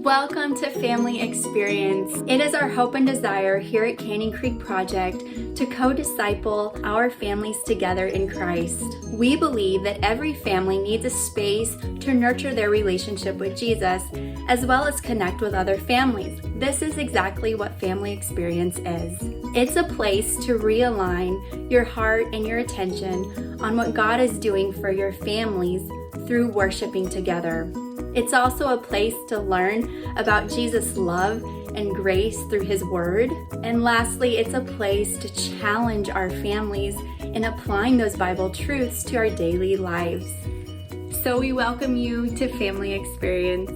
Welcome to Family Experience. It is our hope and desire here at Canyon Creek Project to co-disciple our families together in Christ. We believe that every family needs a space to nurture their relationship with Jesus, as well as connect with other families. This is exactly what Family Experience is. It's a place to realign your heart and your attention on what God is doing for your families through worshiping together. It's also a place to learn about Jesus' love and grace through His Word. And lastly, it's a place to challenge our families in applying those Bible truths to our daily lives. So we welcome you to Family Experience.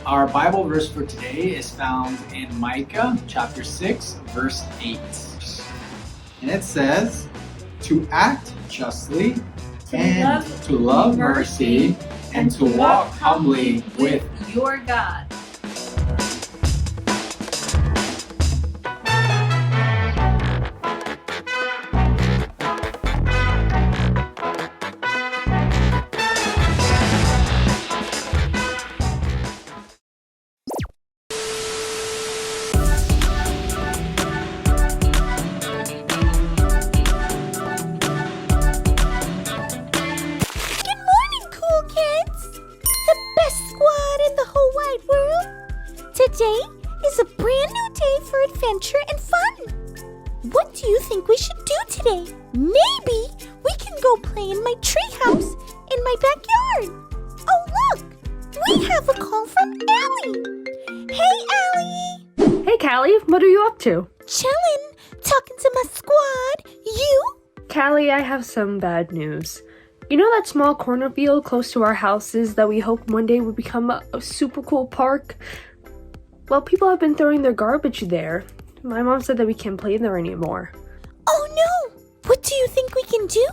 Our Bible verse for today is found in Micah chapter 6, verse 8. And it says, to act justly and to love mercy and to walk humbly with your God. Today is a brand new day for adventure and fun. What do you think we should do today? Maybe we can go play in my treehouse in my backyard. Oh, look! We have a call from Allie. Hey, Allie! Hey, Callie, what are you up to? Chillin', talking to my squad. You? Callie, I have some bad news. You know that small cornfield close to our houses that we hope one day would become a super cool park? Well, people have been throwing their garbage there. My mom said that we can't play there anymore. Oh no! What do you think we can do?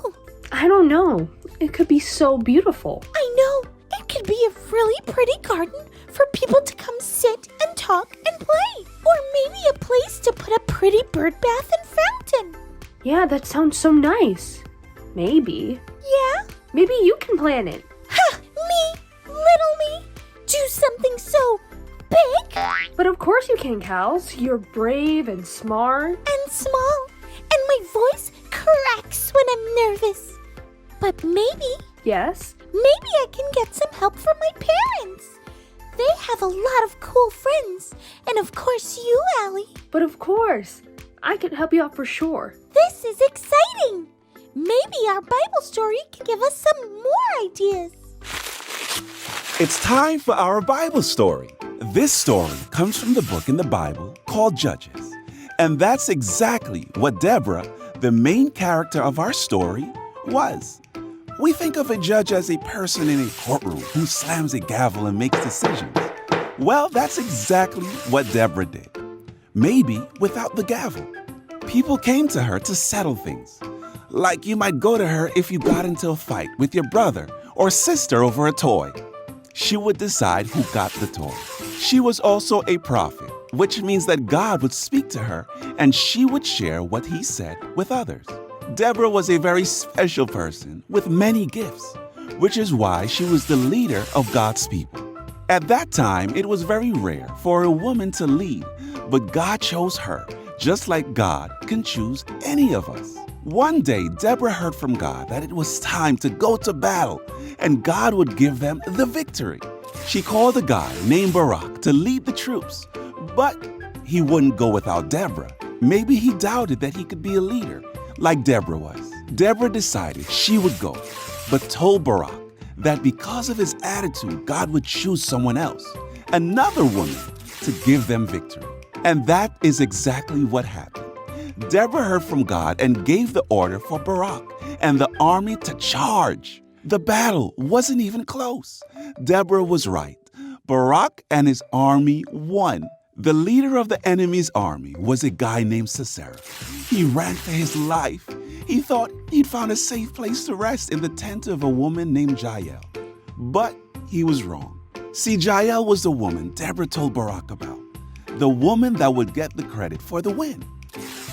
I don't know. It could be so beautiful. I know! It could be a really pretty garden for people to come sit and talk and play. Or maybe a place to put a pretty bird bath and fountain. Yeah, that sounds so nice. Maybe. Yeah? Maybe you can plan it. Ha! Me? Little me? Do something so big? But of course you can, Cals. You're brave and smart. And small. And my voice cracks when I'm nervous. But maybe... Yes? Maybe I can get some help from my parents. They have a lot of cool friends. And of course you, Allie. But of course. I can help you out for sure. This is exciting. Maybe our Bible story can give us some more ideas. It's time for our Bible story. This story comes from the book in the Bible called Judges. And that's exactly what Deborah, the main character of our story, was. We think of a judge as a person in a courtroom who slams a gavel and makes decisions. Well, that's exactly what Deborah did. Maybe without the gavel. People came to her to settle things. Like you might go to her if you got into a fight with your brother or sister over a toy. She would decide who got the toy. She was also a prophet, which means that God would speak to her and she would share what He said with others. Deborah was a very special person with many gifts, which is why she was the leader of God's people. At that time, it was very rare for a woman to lead, but God chose her, just like God can choose any of us. One day, Deborah heard from God that it was time to go to battle, and God would give them the victory. She called a guy named Barak to lead the troops, but he wouldn't go without Deborah. Maybe he doubted that he could be a leader, like Deborah was. Deborah decided she would go, but told Barak that because of his attitude, God would choose someone else, another woman, to give them victory. And that is exactly what happened. Deborah heard from God and gave the order for Barak and the army to charge. The battle wasn't even close. Deborah was right. Barak and his army won. The leader of the enemy's army was a guy named Sisera. He ran for his life. He thought he'd found a safe place to rest in the tent of a woman named Jael. But he was wrong. See, Jael was the woman Deborah told Barak about. the woman that would get the credit for the win.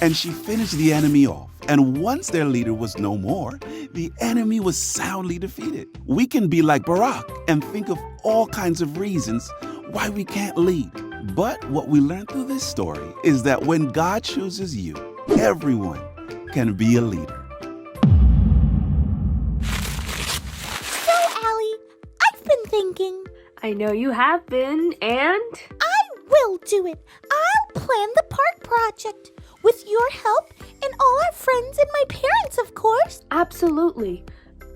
And she finished the enemy off. And once their leader was no more, the enemy was soundly defeated. We can be like Barak and think of all kinds of reasons why we can't lead. But what we learned through this story is that when God chooses you, everyone can be a leader. So, Allie, I've been thinking. I know you have been, and I will do it. I'll plan the park project. With your help and all our friends and my parents, of course. absolutely.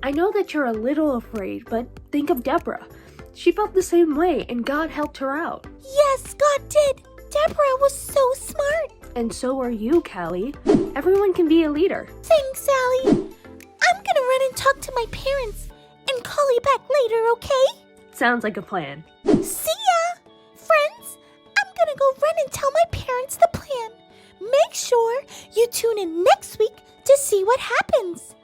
I know that you're a little afraid, but think of Deborah. She felt the same way, and God helped her out. Yes, God did. Deborah was so smart. And so are you, Callie. Everyone can be a leader. Thanks, Sally. I'm gonna run and talk to my parents and call you back later, okay? Sounds like a plan. See ya! Friends, I'm gonna go run and tell my parents the plan. Make sure you tune in next week to see what happens.